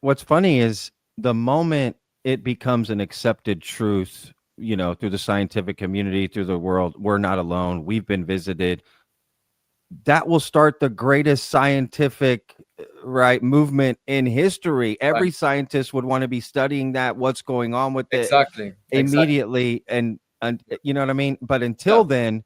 what's funny is the moment it becomes an accepted truth, through the scientific community, through the world, we're not alone. We've been visited. That will start the greatest scientific right movement in history. Right. Every scientist would want to be studying that, what's going on with it Exactly. Exactly. immediately, and you know what I mean? But Yeah. until then,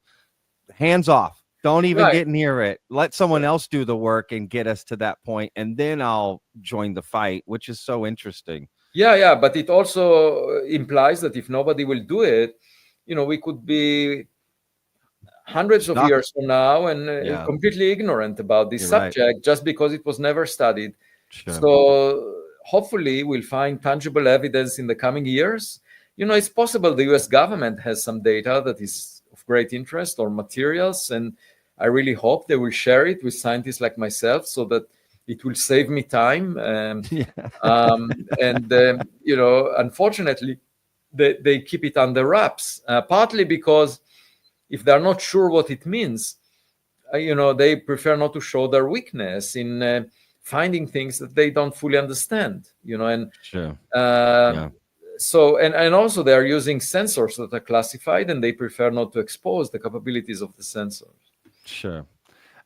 hands off. Don't even Right. get near it. Let someone else do the work and get us to that point, and then I'll join the fight, which is so interesting. Yeah, yeah, but it also implies that if nobody will do it, we could be hundreds of Stuck. years from now and Yeah, completely ignorant about this you're right. subject just because it was never studied. Sure. So hopefully we'll find tangible evidence in the coming years. It's possible the US government has some data that is of great interest or materials, and I really hope they will share it with scientists like myself so that it will save me time. Yeah. Unfortunately, they keep it under wraps, partly because if they're not sure what it means, they prefer not to show their weakness in finding things that they don't fully understand, and Sure. uh, Yeah. so and also they are using sensors that are classified, and they prefer not to expose the capabilities of the sensors. Sure.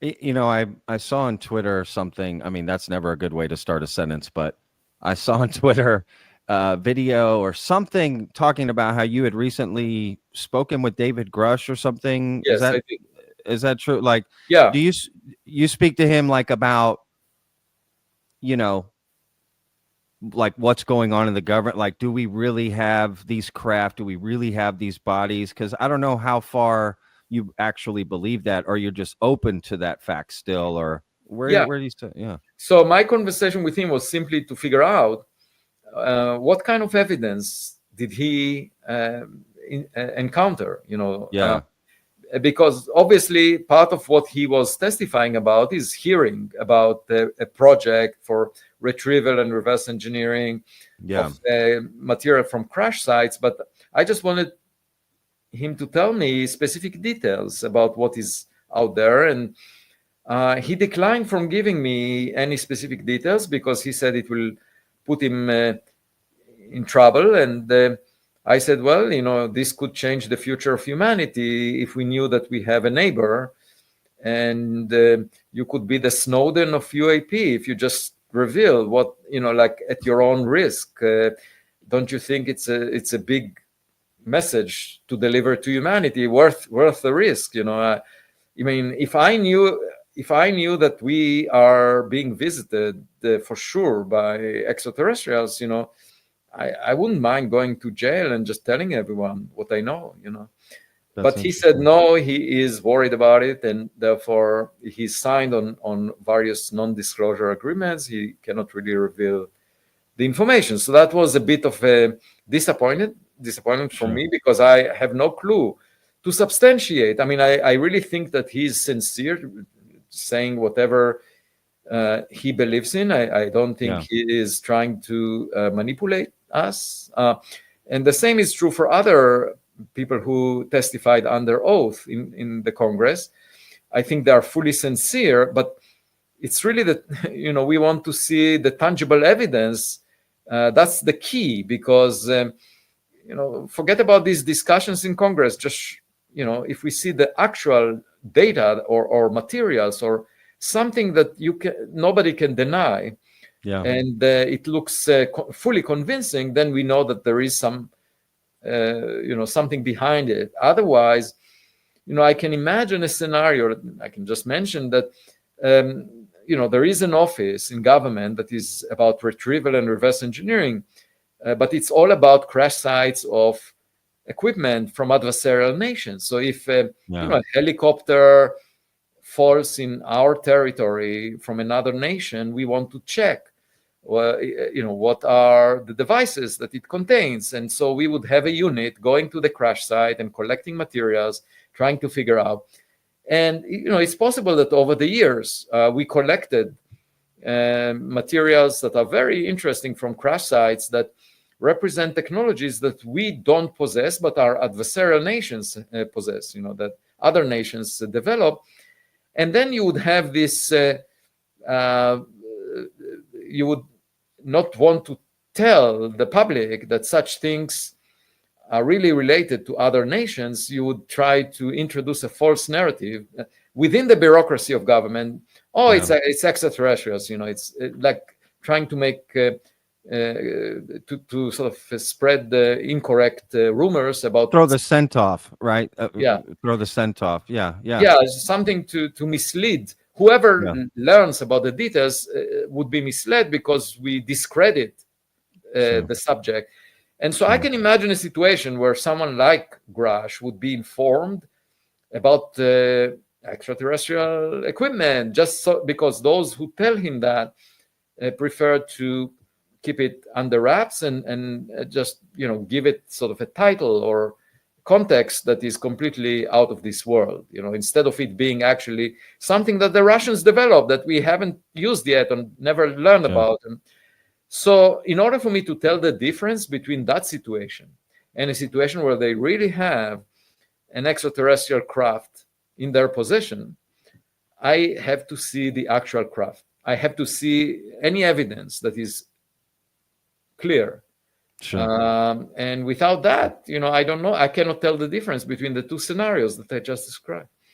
I saw on Twitter something. I mean, that's never a good way to start a sentence, but I saw on Twitter a video or something talking about how you had recently spoken with David Grusch or something. Is Yes, that I think. is that true? Like, Yeah. do you speak to him like about, you know, like what's going on in the government? Like, do we really have these craft? Do we really have these bodies? Because I don't know how far you actually believe that, or you're just open to that fact still, or Yeah. where do you stand? Yeah. So my conversation with him was simply to figure out what kind of evidence did he encounter, Yeah. because obviously part of what he was testifying about is hearing about a project for retrieval and reverse engineering Yeah. of material from crash sites. But I just wanted him to tell me specific details about what is out there. And he declined from giving me any specific details because he said it will put him in trouble. And I said, well, this could change the future of humanity if we knew that we have a neighbor, and you could be the Snowden of UAP if you just reveal what, like at your own risk. Don't you think it's a big message to deliver to humanity, worth the risk? I mean, if I knew that we are being visited for sure by extraterrestrials, I wouldn't mind going to jail and just telling everyone what I know. That's But he said interesting. no, he is worried about it, and therefore he signed on various non-disclosure agreements. He cannot really reveal the information. So that was a bit of a disappointment for Sure. me, because I have no clue to substantiate. I mean, I really think that he's sincere, saying whatever he believes in. I don't think Yeah. he is trying to manipulate us. And the same is true for other people who testified under oath in the Congress. I think they are fully sincere, but it's really that we want to see the tangible evidence. That's the key, because forget about these discussions in Congress. Just if we see the actual data or materials or something that nobody can deny, Yeah. and it looks fully convincing, then we know that there is something behind it. Otherwise, I can imagine a scenario. I can just mention that there is an office in government that is about retrieval and reverse engineering, but it's all about crash sites of equipment from adversarial nations. So if Yeah. a helicopter falls in our territory from another nation, we want to check well, what are the devices that it contains. And so we would have a unit going to the crash site and collecting materials, trying to figure out. And it's possible that over the years we collected materials that are very interesting from crash sites that represent technologies that we don't possess, but our adversarial nations possess, that other nations develop. And then you would have this, you would not want to tell the public that such things are really related to other nations, you would try to introduce a false narrative within the bureaucracy of government. Oh, Yeah. it's extraterrestrials. It's like trying to make to sort of spread the incorrect rumors about. Throw the scent off, right? Yeah, Throw the scent off. Yeah, yeah, yeah, something to mislead. Whoever yeah. learns about the details would be misled because we discredit Sure. the subject. And so I Sure. can imagine a situation where someone like Grusch would be informed about extraterrestrial equipment just because those who tell him that prefer to keep it under wraps and just give it sort of a title or context that is completely out of this world, instead of it being actually something that the Russians developed that we haven't used yet and never learned Yeah. about. And so in order for me to tell the difference between that situation and a situation where they really have an extraterrestrial craft in their possession, I have to see the actual craft. I have to see any evidence that is clear. Sure. And without that, I don't know. I cannot tell the difference between the two scenarios that I just described.